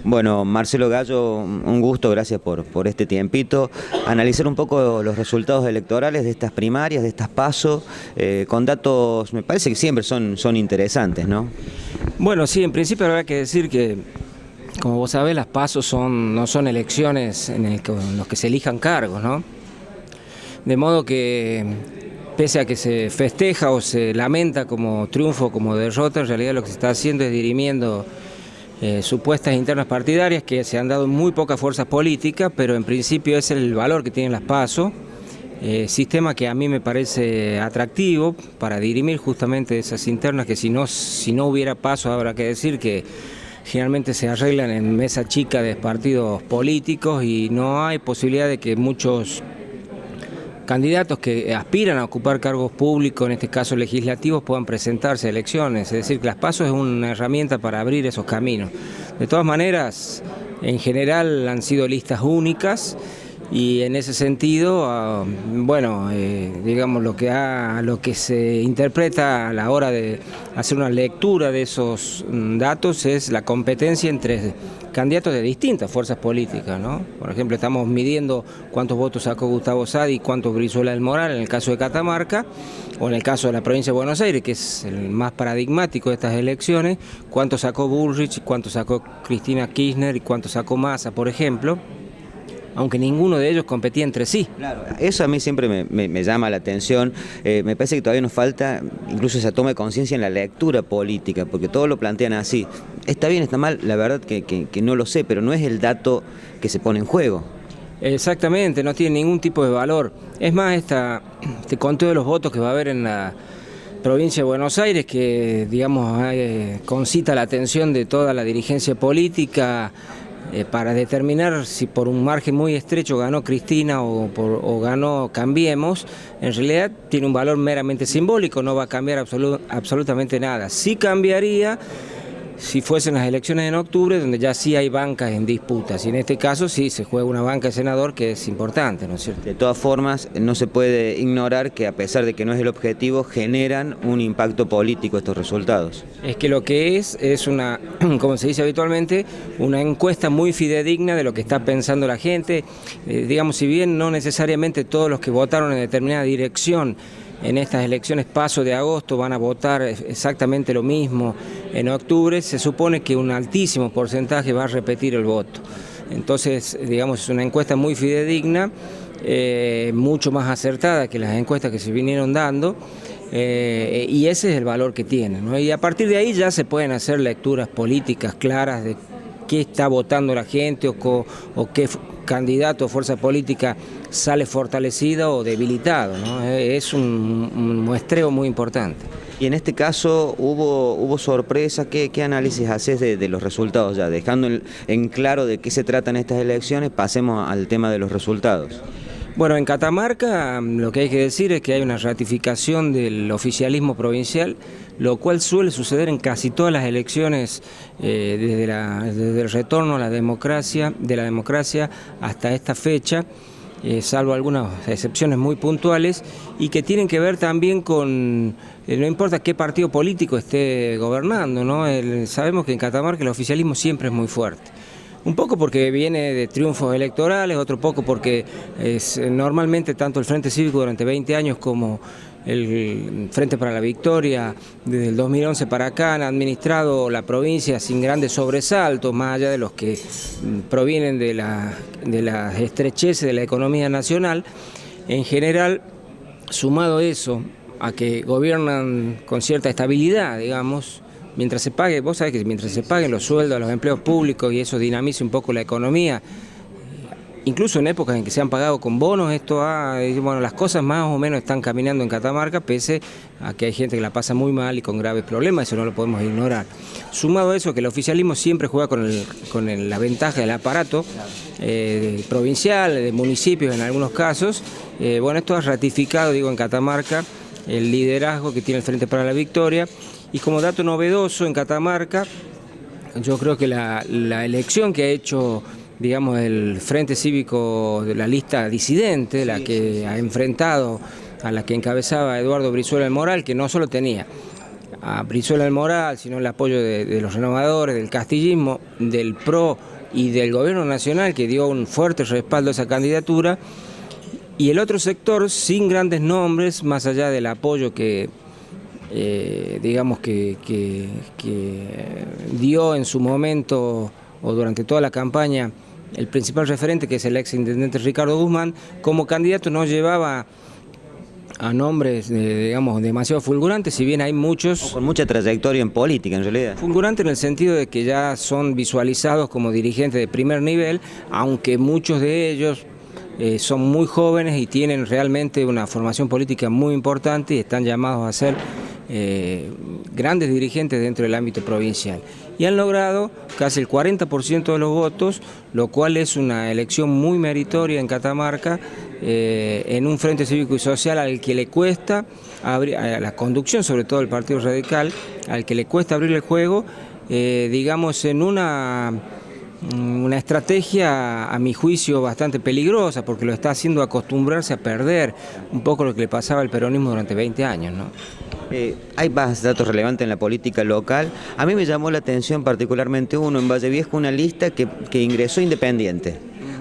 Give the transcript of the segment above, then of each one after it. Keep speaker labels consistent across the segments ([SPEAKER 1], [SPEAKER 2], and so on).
[SPEAKER 1] Bueno, Marcelo Gallo, un gusto, gracias por este tiempito. Analizar un poco los resultados electorales de estas primarias, de estas PASO, con datos, me parece que siempre son interesantes, ¿no?
[SPEAKER 2] Bueno, sí, en principio habrá que decir que, como vos sabés, las PASO no son elecciones en los que se elijan cargos, ¿no? De modo que, pese a que se festeja o se lamenta como triunfo o como derrota, en realidad lo que se está haciendo es dirimiendo supuestas internas partidarias que se han dado muy poca fuerza política, pero en principio es el valor que tienen las PASO, sistema que a mí me parece atractivo para dirimir justamente esas internas que si no hubiera PASO, habrá que decir que generalmente se arreglan en mesa chica de partidos políticos y no hay posibilidad de que muchos candidatos que aspiran a ocupar cargos públicos, en este caso legislativos, puedan presentarse a elecciones. Es decir, que las PASO es una herramienta para abrir esos caminos. De todas maneras, en general han sido listas únicas y en ese sentido, digamos lo que se interpreta a la hora de hacer una lectura de esos datos es la competencia entre candidatos de distintas fuerzas políticas, ¿no? Por ejemplo, estamos midiendo cuántos votos sacó Gustavo Sadi y cuántos Brizuela del Moral en el caso de Catamarca, o en el caso de la provincia de Buenos Aires, que es el más paradigmático de estas elecciones, cuánto sacó Bullrich, cuánto sacó Cristina Kirchner y cuánto sacó Massa, por ejemplo, aunque ninguno de ellos competía entre sí.
[SPEAKER 1] Claro, eso a mí siempre me llama la atención. Me parece que todavía nos falta incluso esa toma de conciencia en la lectura política, porque todos lo plantean así. Está bien, está mal, la verdad que no lo sé, pero no es el dato que se pone en juego.
[SPEAKER 2] Exactamente, no tiene ningún tipo de valor. Es más, este conteo de los votos que va a haber en la provincia de Buenos Aires, que digamos concita la atención de toda la dirigencia política, para determinar si por un margen muy estrecho ganó Cristina o ganó Cambiemos, en realidad tiene un valor meramente simbólico, no va a cambiar absolutamente nada. Sí cambiaría si fuesen las elecciones en octubre, donde ya sí hay bancas en disputas, y en este caso sí se juega una banca de senador que es importante, ¿no es cierto?
[SPEAKER 1] De todas formas, no se puede ignorar que a pesar de que no es el objetivo, generan un impacto político estos resultados.
[SPEAKER 2] Es que lo que es una, como se dice habitualmente, una encuesta muy fidedigna de lo que está pensando la gente. Digamos, si bien no necesariamente todos los que votaron en determinada dirección en estas elecciones PASO de agosto van a votar exactamente lo mismo en octubre, se supone que un altísimo porcentaje va a repetir el voto. Entonces, digamos, es una encuesta muy fidedigna, mucho más acertada que las encuestas que se vinieron dando, y ese es el valor que tiene, ¿no? Y a partir de ahí ya se pueden hacer lecturas políticas claras de qué está votando la gente o qué candidato o fuerza política sale fortalecida o debilitado, ¿no? Es un muestreo muy importante.
[SPEAKER 1] Y en este caso hubo sorpresa. ¿Qué análisis haces de los resultados ya? Dejando en claro de qué se tratan estas elecciones, pasemos al tema de los resultados.
[SPEAKER 2] Bueno, en Catamarca lo que hay que decir es que hay una ratificación del oficialismo provincial, lo cual suele suceder en casi todas las elecciones desde el retorno a la democracia hasta esta fecha, salvo algunas excepciones muy puntuales, y que tienen que ver también con, no importa qué partido político esté gobernando, ¿no? Sabemos que en Catamarca el oficialismo siempre es muy fuerte. Un poco porque viene de triunfos electorales, otro poco porque normalmente tanto el Frente Cívico durante 20 años como el Frente para la Victoria desde el 2011 para acá han administrado la provincia sin grandes sobresaltos, más allá de los que provienen de las estrecheces de la economía nacional. En general, sumado eso a que gobiernan con cierta estabilidad, digamos, mientras se pague, vos sabés que mientras se paguen los sueldos a los empleos públicos y eso dinamice un poco la economía, incluso en épocas en que se han pagado con bonos, las cosas más o menos están caminando en Catamarca, pese a que hay gente que la pasa muy mal y con graves problemas, eso no lo podemos ignorar. Sumado a eso, que el oficialismo siempre juega con la ventaja del aparato provincial, de municipios en algunos casos, esto ha ratificado, en Catamarca, el liderazgo que tiene el Frente para la Victoria. Y como dato novedoso en Catamarca, yo creo que la elección que ha hecho, digamos, el Frente Cívico de la lista disidente, la que ha enfrentado a la que encabezaba Eduardo Brizuela del Moral, que no solo tenía a Brizuela del Moral, sino el apoyo de los renovadores, del castillismo, del PRO y del gobierno nacional, que dio un fuerte respaldo a esa candidatura, y el otro sector sin grandes nombres, más allá del apoyo que digamos que dio en su momento o durante toda la campaña el principal referente, que es el ex intendente Ricardo Guzmán. Como candidato no llevaba a nombres, digamos, demasiado fulgurantes, si bien hay muchos...
[SPEAKER 1] O con mucha trayectoria en política, en realidad.
[SPEAKER 2] Fulgurantes en el sentido de que ya son visualizados como dirigentes de primer nivel, aunque muchos de ellos son muy jóvenes y tienen realmente una formación política muy importante y están llamados a ser grandes dirigentes dentro del ámbito provincial. Y han logrado casi el 40% de los votos, lo cual es una elección muy meritoria en Catamarca, en un frente cívico y social al que le cuesta abrir, a la conducción sobre todo del Partido Radical, al que le cuesta abrir el juego, digamos en una estrategia, a mi juicio, bastante peligrosa, porque lo está haciendo acostumbrarse a perder, un poco lo que le pasaba al peronismo durante 20 años, ¿no?
[SPEAKER 1] Hay más datos relevantes en la política local. A mí me llamó la atención particularmente uno en Valle Viejo, una lista que ingresó independiente.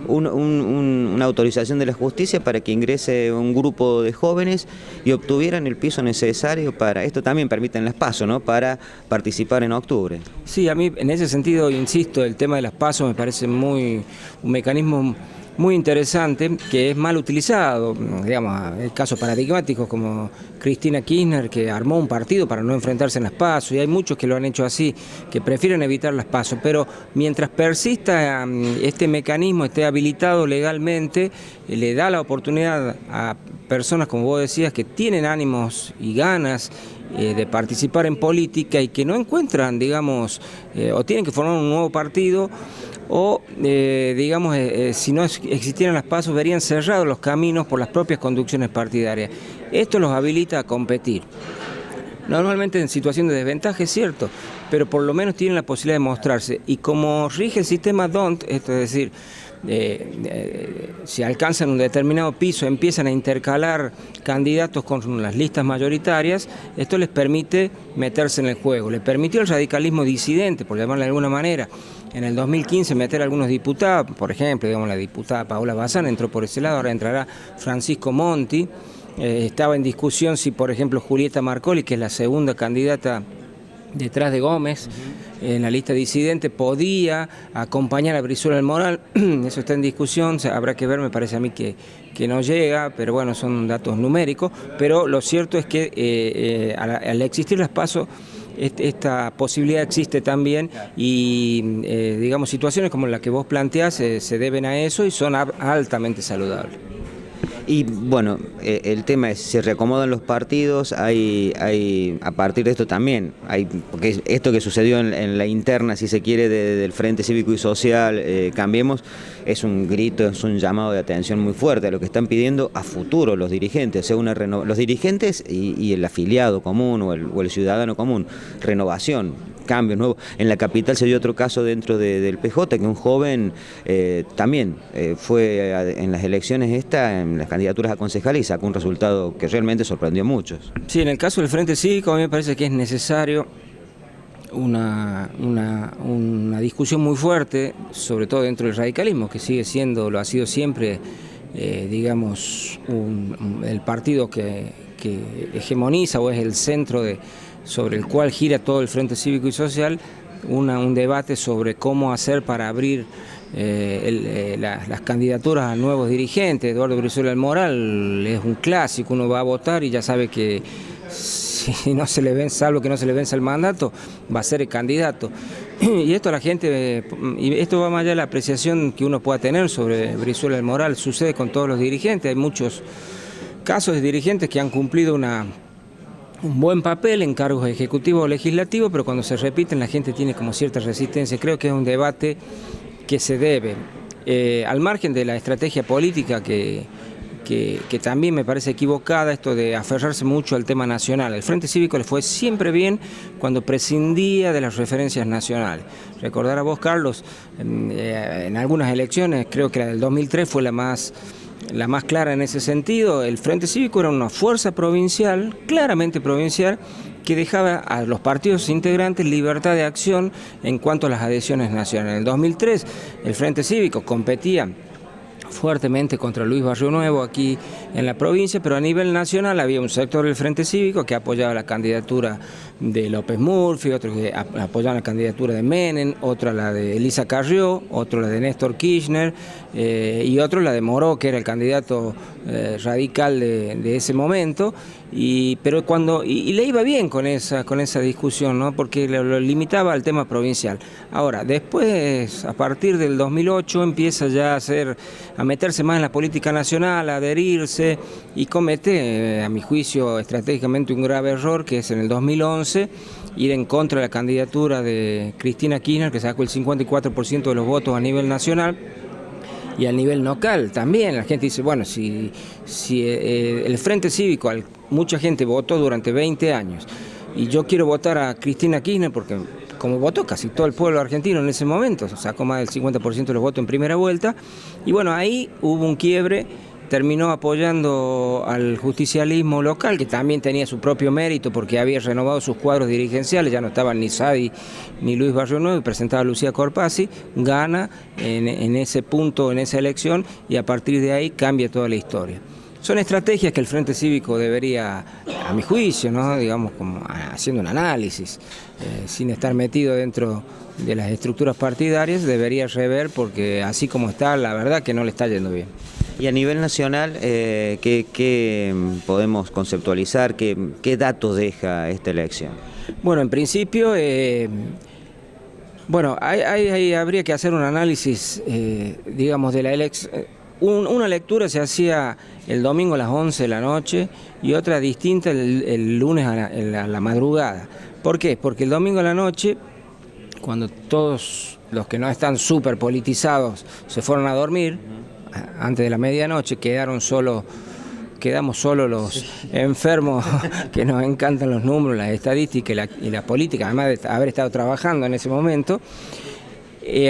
[SPEAKER 1] Una autorización de la justicia para que ingrese un grupo de jóvenes y obtuvieran el piso necesario para, esto también permiten las PASO, ¿no?, para participar en octubre.
[SPEAKER 2] Sí, a mí en ese sentido, insisto, el tema de las PASO me parece un mecanismo muy interesante, que es mal utilizado. Digamos, hay casos paradigmáticos como Cristina Kirchner, que armó un partido para no enfrentarse en las PASO, y hay muchos que lo han hecho así, que prefieren evitar las PASO, pero mientras persista este mecanismo, esté habilitado legalmente, le da la oportunidad a personas, como vos decías, que tienen ánimos y ganas de participar en política y que no encuentran, digamos, o tienen que formar un nuevo partido, o digamos, si no existieran las PASO, verían cerrados los caminos por las propias conducciones partidarias. Esto los habilita a competir. Normalmente en situación de desventaja, es cierto, pero por lo menos tienen la posibilidad de mostrarse. Y como rige el sistema DONT, esto es decir, si alcanzan un determinado piso, empiezan a intercalar candidatos con las listas mayoritarias, esto les permite meterse en el juego. Le permitió al radicalismo disidente, por llamarlo de alguna manera, en el 2015 meter a algunos diputados, por ejemplo, digamos, la diputada Paola Bazán entró por ese lado, ahora entrará Francisco Monti. Estaba en discusión si, por ejemplo, Julieta Marcoli, que es la segunda candidata detrás de Gómez, en la lista disidente, podía acompañar a Brizuela del Moral. Eso está en discusión, habrá que ver, me parece a mí que no llega, pero bueno, son datos numéricos. Pero lo cierto es que al existir las PASO, esta posibilidad existe también, y digamos, situaciones como la que vos planteás se deben a eso y son altamente saludables.
[SPEAKER 1] Y bueno, el tema es, se reacomodan los partidos, hay a partir de esto también, porque esto que sucedió en la interna, si se quiere, del Frente Cívico y Social, Cambiemos, es un grito, es un llamado de atención muy fuerte a lo que están pidiendo a futuro los dirigentes, o sea, los dirigentes y el afiliado común o el ciudadano común, renovación, cambios nuevos. En la capital se dio otro caso dentro del PJ, que un joven también fue en las elecciones en las candidaturas a concejales y sacó un resultado que realmente sorprendió a muchos.
[SPEAKER 2] Sí, en el caso del Frente Cívico a mí me parece que es necesario una discusión muy fuerte, sobre todo dentro del radicalismo, que sigue siendo, lo ha sido siempre, digamos, el partido que hegemoniza o es el centro sobre el cual gira todo el Frente Cívico y Social, un debate sobre cómo hacer para abrir las candidaturas a nuevos dirigentes. Eduardo Brizuela del Moral es un clásico, uno va a votar y ya sabe que si no se le vence, salvo que no se le vence el mandato, va a ser el candidato. Y esto la gente, y esto va más allá de la apreciación que uno pueda tener sobre Brizuela del Moral, sucede con todos los dirigentes. Hay muchos casos de dirigentes que han cumplido un buen papel en cargos ejecutivos o legislativos, pero cuando se repiten la gente tiene como cierta resistencia. Creo que es un debate que se debe, al margen de la estrategia política que también me parece equivocada, esto de aferrarse mucho al tema nacional. El Frente Cívico le fue siempre bien cuando prescindía de las referencias nacionales. Recordar a vos, Carlos, en algunas elecciones, creo que la del 2003 fue la más clara en ese sentido. El Frente Cívico era una fuerza provincial, claramente provincial, que dejaba a los partidos integrantes libertad de acción en cuanto a las adhesiones nacionales. En el 2003 el Frente Cívico competía fuertemente contra Luis Barrio Nuevo aquí en la provincia, pero a nivel nacional había un sector del Frente Cívico que apoyaba la candidatura de López Murphy, otro que apoyaba la candidatura de Menem, otra la de Elisa Carrió, otro la de Néstor Kirchner y otro la de Moró, que era el candidato radical de ese momento, pero le iba bien con esa discusión, ¿no? Porque lo limitaba al tema provincial. Ahora, después, a partir del 2008, empieza ya a meterse más en la política nacional, a adherirse, y comete, a mi juicio, estratégicamente un grave error, que es en el 2011, ir en contra de la candidatura de Cristina Kirchner, que sacó el 54% de los votos a nivel nacional. Y a nivel local también, la gente dice, bueno, si el Frente Cívico, mucha gente votó durante 20 años, y yo quiero votar a Cristina Kirchner porque, como votó casi todo el pueblo argentino en ese momento, sacó más del 50% de los votos en primera vuelta, y bueno, ahí hubo un quiebre, terminó apoyando al justicialismo local, que también tenía su propio mérito porque había renovado sus cuadros dirigenciales, ya no estaban ni Sadi ni Luis Barrio Nuevo, y presentaba a Lucía Corpazzi, gana en ese punto, en esa elección, y a partir de ahí cambia toda la historia. Son estrategias que el Frente Cívico debería, a mi juicio, ¿no? Digamos, como haciendo un análisis, sin estar metido dentro de las estructuras partidarias, debería rever, porque así como está, la verdad que no le está yendo bien.
[SPEAKER 1] Y a nivel nacional, ¿qué podemos conceptualizar? ¿Qué datos deja esta elección?
[SPEAKER 2] Bueno, en principio, habría que hacer un análisis, digamos, de la elección. Una lectura se hacía el domingo a las 11 de la noche y otra distinta el lunes a la madrugada. ¿Por qué? Porque el domingo a la noche, cuando todos los que no están súper politizados se fueron a dormir, antes de la medianoche, quedamos solo los enfermos que nos encantan los números, las estadísticas y la política, además de haber estado trabajando en ese momento.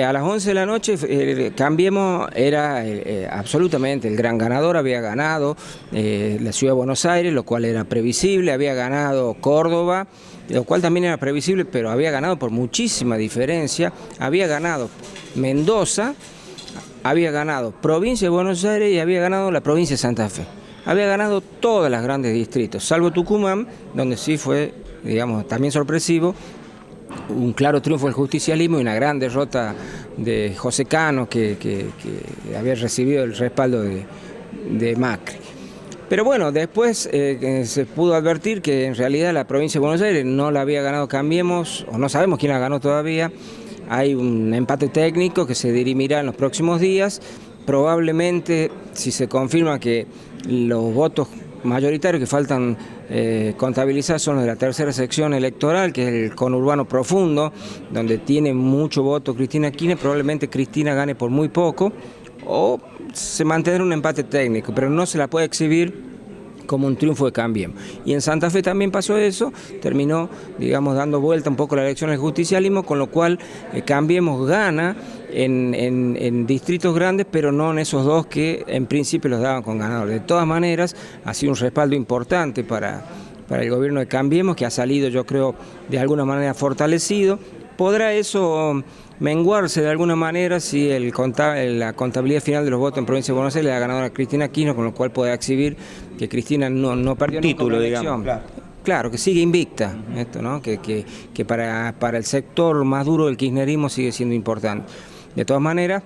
[SPEAKER 2] A las 11 de la noche, Cambiemos era absolutamente el gran ganador, había ganado la ciudad de Buenos Aires, lo cual era previsible, había ganado Córdoba, lo cual también era previsible, pero había ganado por muchísima diferencia, había ganado Mendoza, había ganado provincia de Buenos Aires y había ganado la provincia de Santa Fe. Había ganado todas las grandes distritos, salvo Tucumán, donde sí fue, digamos, también sorpresivo, un claro triunfo del justicialismo y una gran derrota de José Cano, que había recibido el respaldo de Macri. Pero bueno, después se pudo advertir que en realidad la provincia de Buenos Aires no la había ganado Cambiemos, o no sabemos quién la ganó todavía. Hay un empate técnico que se dirimirá en los próximos días. Probablemente, si se confirma que los votos mayoritarios que faltan contabilizar son los de la tercera sección electoral, que es el conurbano profundo, donde tiene mucho voto Cristina Kirchner, probablemente Cristina gane por muy poco, o se mantendrá un empate técnico, pero no se la puede exhibir como un triunfo de Cambiemos. Y en Santa Fe también pasó eso, terminó, digamos, dando vuelta un poco la elección del justicialismo, con lo cual Cambiemos gana en distritos grandes, pero no en esos dos que en principio los daban con ganadores. De todas maneras, ha sido un respaldo importante para el gobierno de Cambiemos, que ha salido, yo creo, de alguna manera fortalecido. ¿Podrá eso menguarse de alguna manera si la contabilidad final de los votos en provincia de Buenos Aires le ha ganado a Cristina Kirchner, con lo cual puede exhibir que Cristina no perdió
[SPEAKER 1] título,
[SPEAKER 2] ninguna elección?
[SPEAKER 1] Digamos,
[SPEAKER 2] Claro, que sigue invicta, esto, ¿no? Que para el sector más duro del kirchnerismo sigue siendo importante. De todas maneras,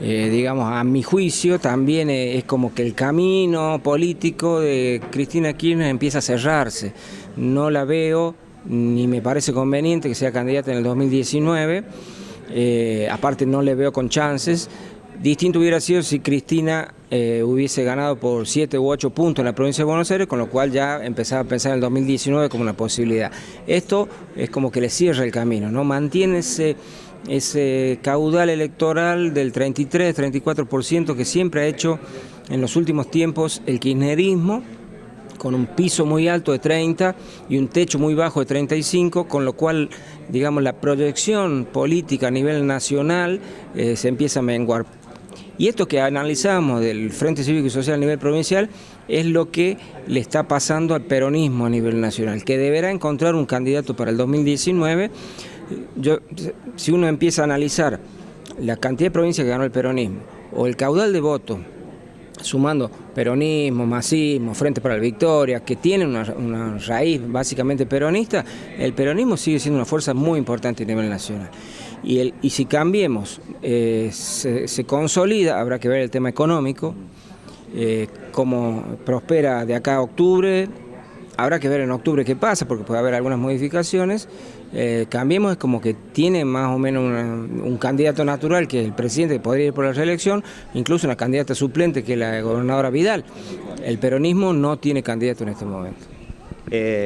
[SPEAKER 2] digamos, a mi juicio también es como que el camino político de Cristina Kirchner empieza a cerrarse. No la veo, ni me parece conveniente que sea candidata en el 2019, aparte no le veo con chances. Distinto hubiera sido si Cristina hubiese ganado por 7 u 8 puntos en la provincia de Buenos Aires, con lo cual ya empezaba a pensar en el 2019 como una posibilidad. Esto es como que le cierra el camino, ¿no? Mantiene ese caudal electoral del 33-34% que siempre ha hecho en los últimos tiempos el kirchnerismo, con un piso muy alto de 30 y un techo muy bajo de 35, con lo cual, digamos, la proyección política a nivel nacional se empieza a menguar. Y esto que analizamos del Frente Cívico y Social a nivel provincial es lo que le está pasando al peronismo a nivel nacional, que deberá encontrar un candidato para el 2019. Si uno empieza a analizar la cantidad de provincias que ganó el peronismo o el caudal de votos, sumando peronismo, masismo, Frente para la Victoria, que tienen una raíz básicamente peronista, el peronismo sigue siendo una fuerza muy importante a nivel nacional. Y si Cambiemos se consolida, habrá que ver el tema económico, cómo prospera de acá a octubre. Habrá que ver en octubre qué pasa, porque puede haber algunas modificaciones. Cambiemos es como que tiene más o menos un candidato natural, que es el presidente, que podría ir por la reelección, incluso una candidata suplente, que es la gobernadora Vidal. El peronismo no tiene candidato en este momento.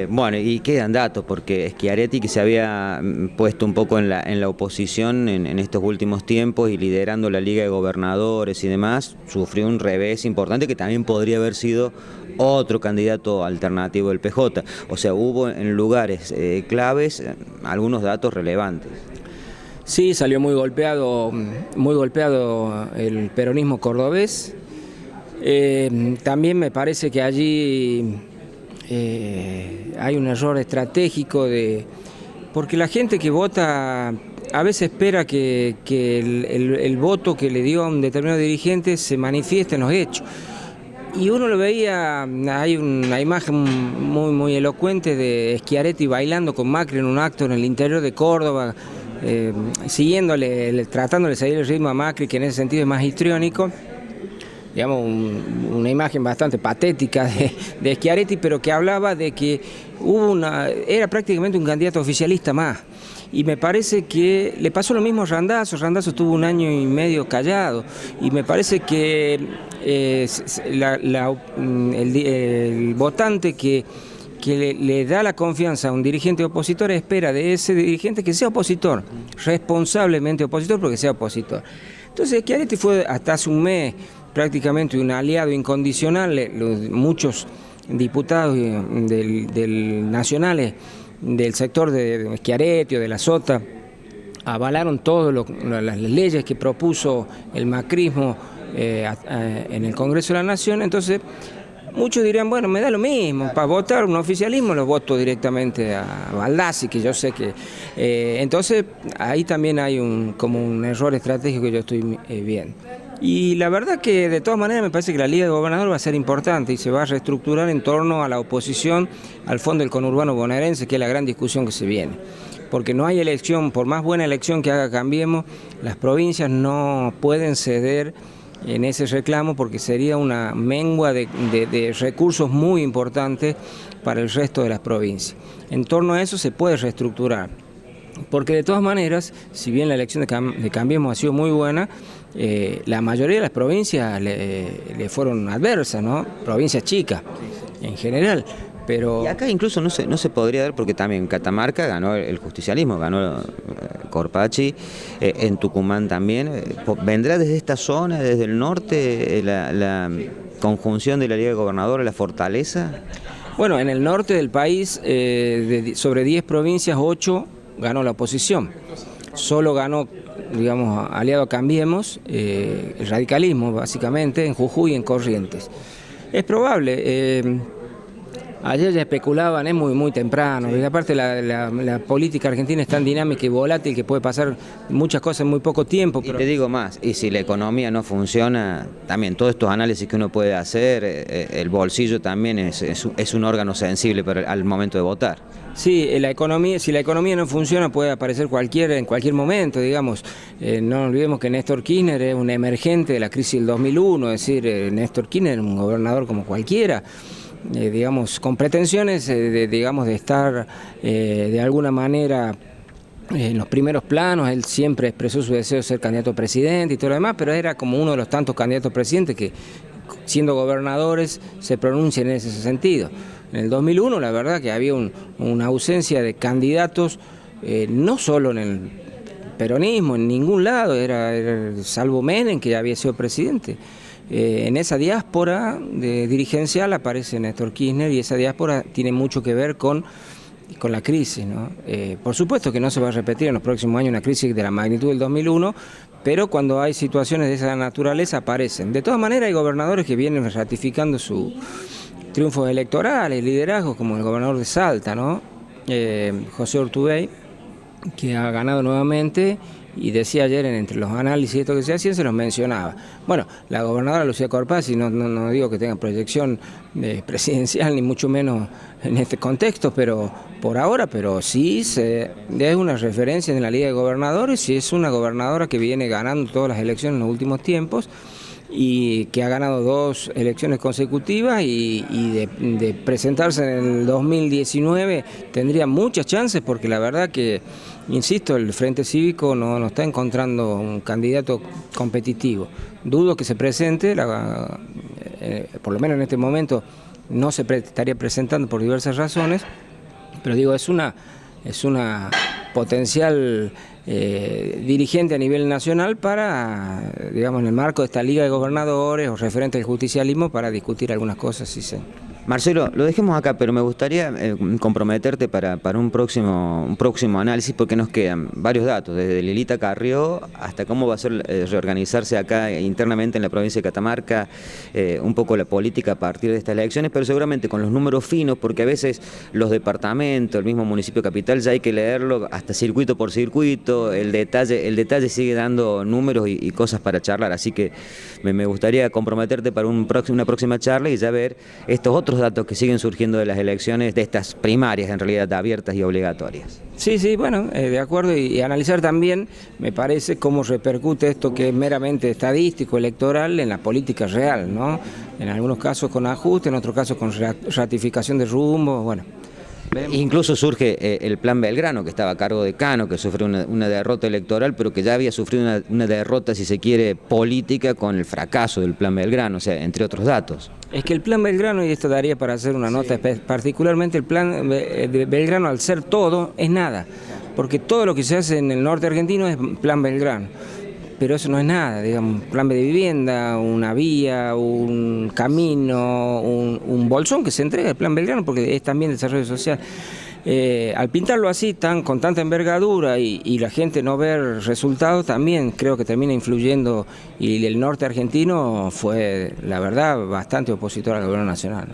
[SPEAKER 1] Bueno, y quedan datos, porque Schiaretti, que se había puesto un poco en la oposición en estos últimos tiempos y liderando la Liga de Gobernadores y demás, sufrió un revés importante que también podría haber sido otro candidato alternativo del PJ. O sea, hubo en lugares claves algunos datos relevantes.
[SPEAKER 2] Sí, salió muy golpeado el peronismo cordobés. También me parece que allí hay un error estratégico porque la gente que vota a veces espera que el voto que le dio a un determinado dirigente se manifieste en los hechos. Y uno lo veía, hay una imagen muy elocuente de Schiaretti bailando con Macri en un acto en el interior de Córdoba, tratándole de seguir el ritmo a Macri, que en ese sentido es más histriónico. Digamos, una imagen bastante patética de Schiaretti, pero que hablaba de que era prácticamente un candidato oficialista más. Y me parece que le pasó lo mismo a Randazzo. Randazzo estuvo 1 año y medio callado, y me parece que el votante que le da la confianza a un dirigente opositor espera de ese dirigente que sea opositor, responsablemente opositor, porque sea opositor. Entonces Schiaretti fue hasta hace un mes prácticamente un aliado incondicional. Muchos diputados nacionales del sector de Schiaretti o de la Sota avalaron todas las leyes que propuso el macrismo en el Congreso de la Nación. Entonces muchos dirán, bueno, me da lo mismo, para votar un oficialismo lo voto directamente a Baldassi, que yo sé que... entonces ahí también hay como un error estratégico que yo estoy viendo. Y la verdad que de todas maneras me parece que la Liga de Gobernadores va a ser importante y se va a reestructurar en torno a la oposición al fondo del conurbano bonaerense, que es la gran discusión que se viene. Porque no hay elección, por más buena elección que haga Cambiemos, las provincias no pueden ceder en ese reclamo, porque sería una mengua de recursos muy importantes para el resto de las provincias. En torno a eso se puede reestructurar, porque de todas maneras, si bien la elección de Cambiemos ha sido muy buena, la mayoría de las provincias le fueron adversas, ¿no? Provincias chicas en general. Pero... Y
[SPEAKER 1] acá incluso no se podría dar, porque también en Catamarca ganó el justicialismo, ganó Corpachi, en Tucumán también. ¿Vendrá desde esta zona, desde el norte, la conjunción de la Liga de Gobernadores, la fortaleza?
[SPEAKER 2] Bueno, en el norte del país, sobre 10 provincias, 8 ganó la oposición. Solo ganó, digamos, aliado a Cambiemos, el radicalismo, básicamente, en Jujuy y en Corrientes. Es probable... Ayer ya especulaban, es muy temprano, sí. Y aparte la política argentina es tan dinámica y volátil que puede pasar muchas cosas en muy poco tiempo.
[SPEAKER 1] Pero... Y te digo más, y si la economía no funciona, también todos estos análisis que uno puede hacer, el bolsillo también es un órgano sensible al momento de votar.
[SPEAKER 2] Sí, si la economía no funciona puede aparecer en cualquier momento, digamos. No olvidemos que Néstor Kirchner es un emergente de la crisis del 2001, es decir, Néstor Kirchner es un gobernador como cualquiera. Digamos, con pretensiones de estar de alguna manera en los primeros planos. Él siempre expresó su deseo de ser candidato a presidente y todo lo demás, pero era como uno de los tantos candidatos a presidente que, siendo gobernadores, se pronuncian en ese sentido. En el 2001 la verdad que había una ausencia de candidatos, no solo en el peronismo, en ningún lado, era salvo Menem, que ya había sido presidente. En esa diáspora dirigencial aparece Néstor Kirchner, y esa diáspora tiene mucho que ver con la crisis, ¿no? Por supuesto que no se va a repetir en los próximos años una crisis de la magnitud del 2001, pero cuando hay situaciones de esa naturaleza aparecen. De todas maneras hay gobernadores que vienen ratificando sus triunfos electorales, liderazgos, como el gobernador de Salta, ¿no? José Urtubey, que ha ganado nuevamente, y decía ayer entre los análisis esto que se hacían, se los mencionaba. Bueno, la gobernadora Lucía Corpazzi, no digo que tenga proyección presidencial, ni mucho menos en este contexto, pero por ahora, pero sí es una referencia en la Liga de Gobernadores y es una gobernadora que viene ganando todas las elecciones en los últimos tiempos y que ha ganado 2 elecciones consecutivas y de presentarse en el 2019 tendría muchas chances, porque la verdad que, insisto, el Frente Cívico no está encontrando un candidato competitivo. Dudo que se presente, por lo menos en este momento no se estaría presentando por diversas razones, pero digo, es una potencial dirigente a nivel nacional para, digamos, en el marco de esta Liga de Gobernadores o referente del justicialismo, para discutir algunas cosas. Sí, sí.
[SPEAKER 1] Marcelo, lo dejemos acá, pero me gustaría comprometerte para un próximo análisis, porque nos quedan varios datos, desde Lilita Carrió hasta cómo va a ser reorganizarse acá internamente en la provincia de Catamarca, un poco la política a partir de estas elecciones, pero seguramente con los números finos, porque a veces los departamentos, el mismo municipio capital, ya hay que leerlo hasta circuito por circuito, el detalle sigue dando números y cosas para charlar, así que me gustaría comprometerte para una próxima charla y ya ver estos otros datos que siguen surgiendo de las elecciones, de estas primarias en realidad abiertas y obligatorias.
[SPEAKER 2] Sí, bueno, de acuerdo, y analizar también, me parece, cómo repercute esto que es meramente estadístico, electoral, en la política real, ¿no? En algunos casos con ajuste, en otros casos con ratificación de rumbo, bueno.
[SPEAKER 1] Incluso surge el Plan Belgrano, que estaba a cargo de Cano, que sufrió una derrota electoral, pero que ya había sufrido una derrota, si se quiere, política con el fracaso del Plan Belgrano, o sea, entre otros datos.
[SPEAKER 2] Es que el Plan Belgrano, y esto daría para hacer una nota, particularmente el Plan de Belgrano, al ser todo, es nada, porque todo lo que se hace en el norte argentino es Plan Belgrano. Pero eso no es nada, digamos, un plan de vivienda, una vía, un camino, un bolsón que se entrega al Plan Belgrano, porque es también desarrollo social. Al pintarlo así, con tanta envergadura y la gente no ver resultados, también creo que termina influyendo, y el norte argentino fue, la verdad, bastante opositor al gobierno nacional.